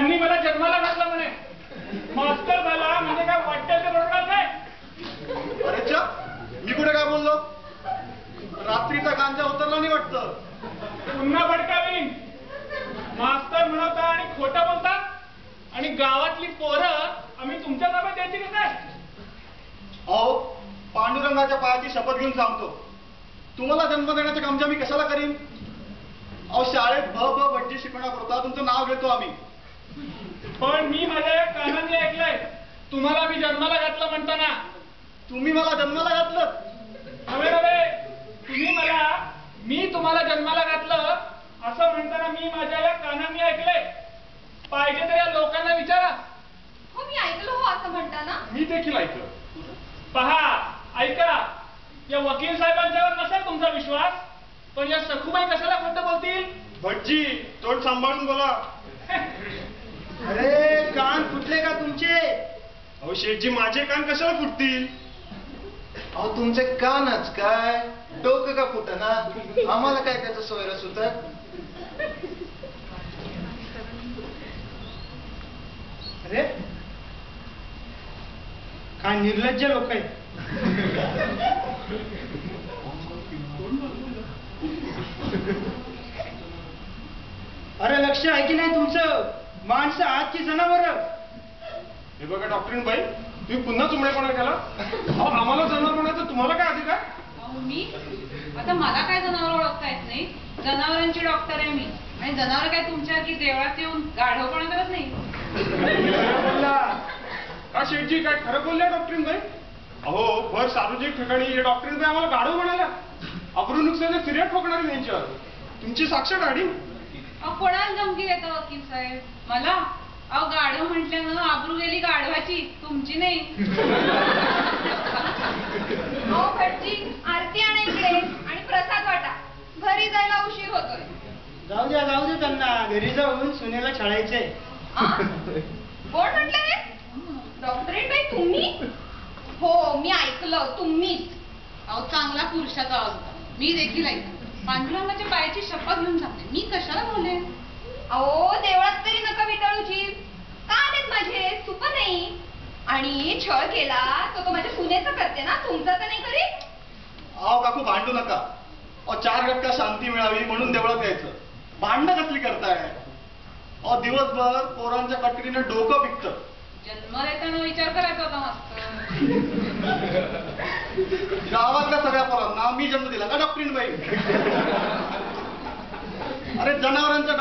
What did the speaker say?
त्यांनी मला जन्माला घातला म्हणे. मास्तर झाला म्हणजे काय वाटेल ते बरोबर नाही. अरे चा, मी कुठे काय बोललो? रात्रीचा गांजा उतरला नाही वाटतं. पुन्हा भडकावीन. मास्तर म्हणवता आणि खोटं बोलतात आणि गावातली पोरं आम्ही तुमच्या ताब्यात द्यायची का काय? अहो, पांडुरंगाच्या पायाची शपथ घेऊन सांगतो, तुम्हाला जन्म देण्याचं काम मी कशाला करीन? अहो, शाळेत भज्जी शिकवण्याकरता तुमचं नाव घेतो आम्ही. पण मी माझ्या कानाने ऐकलंय तुम्हाला मी जन्माला घातलं म्हणताना. तुम्ही मला जन्माला घातलं? नव्हे नव्हे, मी तुम्हाला जन्माला घातलं असं म्हणताना मी माझ्या या कानाने ऐकलंय. पाहिजे तर या लोकांना विचारा. हो, मी ऐकलं हो असं म्हणताना. मी देखील ऐकलं. पहा, ऐका, या वकील साहेबांच्यावर नसेल तुमचा विश्वास, पण या सखूबाई कशाला खोटं बोलतील? भटजी, तोंड सांभाळून बोला. अरे, कान फुटले का तुमचे? अहो शेठजी, माझे कान कशाला फुटतील? अहो, तुमचे कानच काय, डोकं का फुटना? आम्हाला काय त्याचं सोयरं सुचत? अरे, काय निर्लज्ज लोक आहेत. अरे, लक्ष आहे की नाही तुमचं? माणसं आजची जनावर. हे बघा डॉक्टरीन बाई, तुम्ही पुन्हा चुमडेपणा केला. अहो, आम्हाला जनावर म्हणायचं तुम्हाला काय अधिकार? मी आता मला काय जनावर ओळखता येत नाही. जनावरांची डॉक्टर आहे मी, आणि जनावर काय तुमच्या की देवळात येऊन गाढवपणा करत नाही. का शेठजी, काय खरं बोलल्या डॉक्टरीन बाई? अहो, भर सार्वजनिक ठिकाणी हे डॉक्टरीन बाई आम्हाला गाढव म्हणाल्या. अब्रू नुकसान फिर्याद ठोकणारी यांच्यावर. तुमची साक्ष गाडी. अहो, कोणाला धमकी देता वकील साहेब? मला? अहो, गाढव म्हटल्यानं आबरू गेली गाढवाची, तुमची नाही. हो भटजी, आरती आणा इकडे आणि प्रसाद वाटा. घरी जायला उशीर होतोय. जाऊ दे त्यांना. घरी जाऊन सुनेला छळायचंय. कोण म्हटलं हे? डॉक्टरेट बाई तुम्ही? हो, मी ऐकलं, तुम्हीच. अहो, चांगला पुरुषाचा आवाज होता. मी देखील ऐकलं. पांडुरंगाच्या पायाची शपथ घेऊन सांगते, मी कशाला बोलले? अहो, देवळात तरी नका विटाळूची. का आलेत माझे? सुप नाही. आणि छळ केला तो माझ्या सुनेचा करते ना, तुमचा तर नाही करी. अहो काकू, भांडू नका. अहो, 4 घटका शांती मिळावी म्हणून देवळात यायचं. भांडणं कसली करताय? अहो, दिवसभर पोरांच्या कटरीनं डोकं पिकतं. जन्म देताना विचार करायचा होता मस्त. गावातल्या सगळ्या पोरांना मी जन्म दिला का डॉक्टरीन बाई? अरे, जनावरांच्या